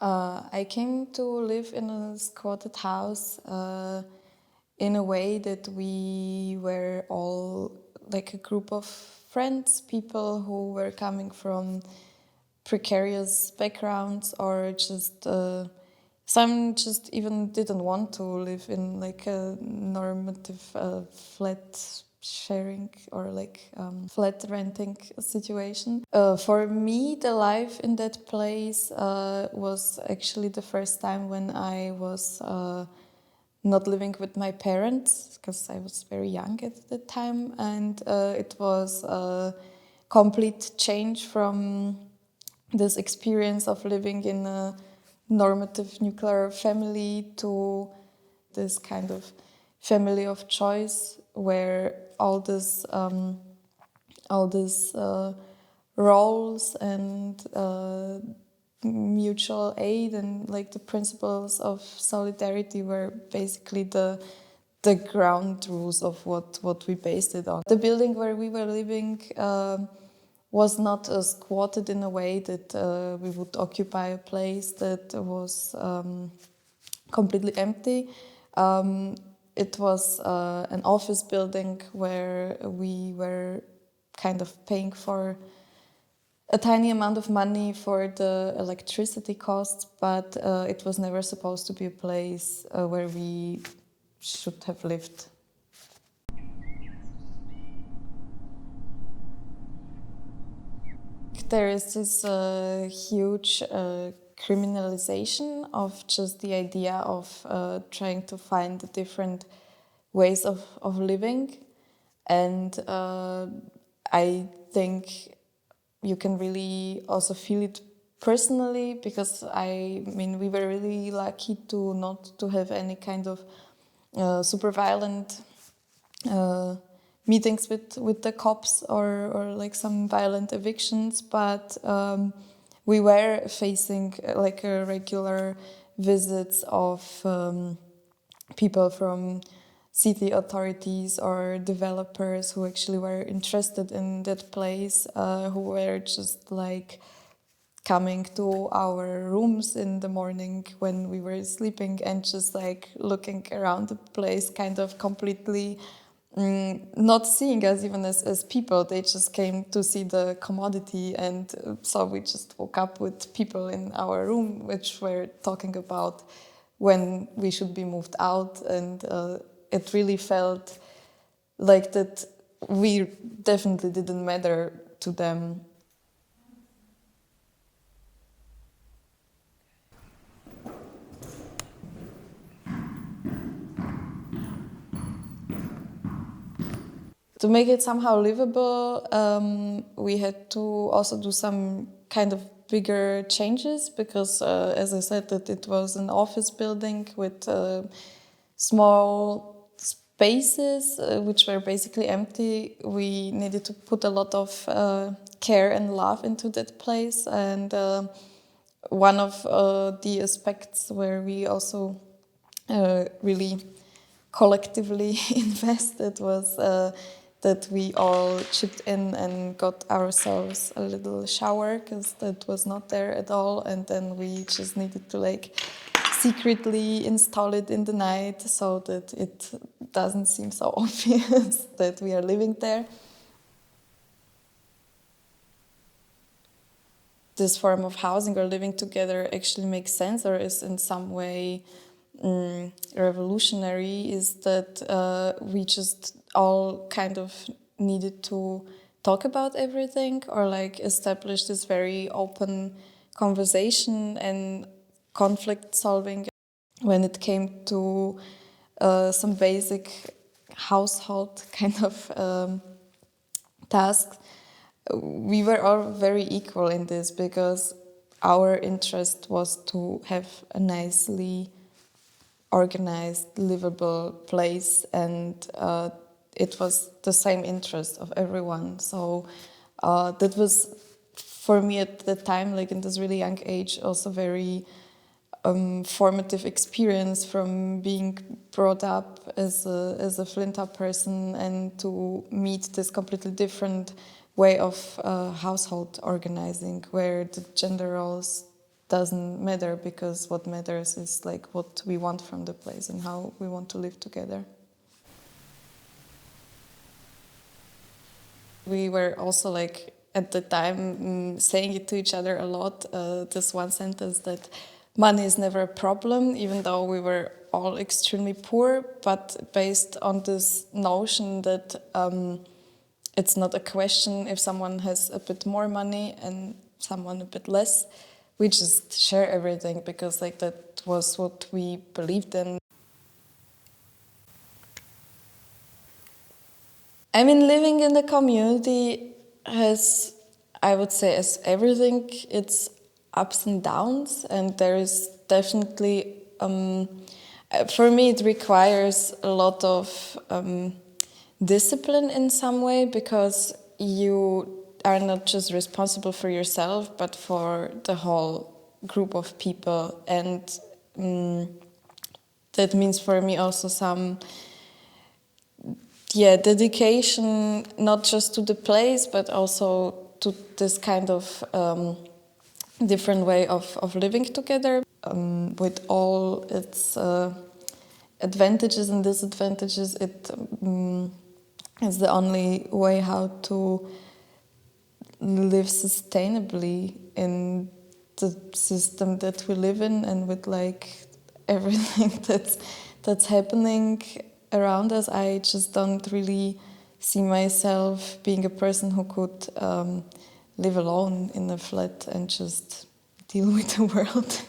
I came to live in a squatted house in a way that we were all like a group of friends, people who were coming from precarious backgrounds or just some just even didn't want to live in like a normative flat sharing or like flat renting situation. For me, the life in that place was actually the first time when I was not living with my parents, because I was very young at the time, and it was a complete change from this experience of living in a normative nuclear family to this kind of family of choice where all these roles and mutual aid and like the principles of solidarity were basically the ground rules of what we based it on. The building where we were living was not squatted in a way that we would occupy a place that was completely empty. It was an office building where we were kind of paying for a tiny amount of money for the electricity costs, but it was never supposed to be a place where we should have lived. There is this huge criminalization of just the idea of trying to find different ways of living. And I think you can really also feel it personally, because I mean, we were really lucky to not to have any kind of super violent meetings with the cops or like some violent evictions, but we were facing like a regular visits of people from city authorities or developers who actually were interested in that place, who were just like coming to our rooms in the morning when we were sleeping and just like looking around the place kind of completely not seeing us even as people. They just came to see the commodity, and so we just woke up with people in our room which were talking about when we should be moved out, and it really felt like that we definitely didn't matter to them. To make it somehow livable, we had to also do some kind of bigger changes because, as I said, that it was an office building with small spaces which were basically empty. We needed to put a lot of care and love into that place, and one of the aspects where we also really collectively invested was that we all chipped in and got ourselves a little shower, because that was not there at all, and then we just needed to like secretly install it in the night so that it doesn't seem so obvious that we are living there. This form of housing or living together actually makes sense or is in some way revolutionary is that we just all kind of needed to talk about everything or like establish this very open conversation and conflict solving. When it came to some basic household kind of tasks, we were all very equal in this because our interest was to have a nicely organized, livable place, and it was the same interest of everyone. So that was, for me at the time, like in this really young age, also very formative experience from being brought up as a Flinta person and to meet this completely different way of household organizing, where the gender roles doesn't matter, because what matters is like what we want from the place and how we want to live together. We were also like at the time saying it to each other a lot, this one sentence that money is never a problem, even though we were all extremely poor, but based on this notion that it's not a question if someone has a bit more money and someone a bit less. We just share everything because like that was what we believed in. I mean, living in the community has, I would say, as everything, its ups and downs, and there is definitely, for me, it requires a lot of discipline in some way, because you are not just responsible for yourself, but for the whole group of people, and that means for me also some dedication, not just to the place, but also to this kind of different way of living together, with all its advantages and disadvantages. It is the only way how to live sustainably in the system that we live in, and with like everything that's happening around us. I just don't really see myself being a person who could live alone in a flat and just deal with the world.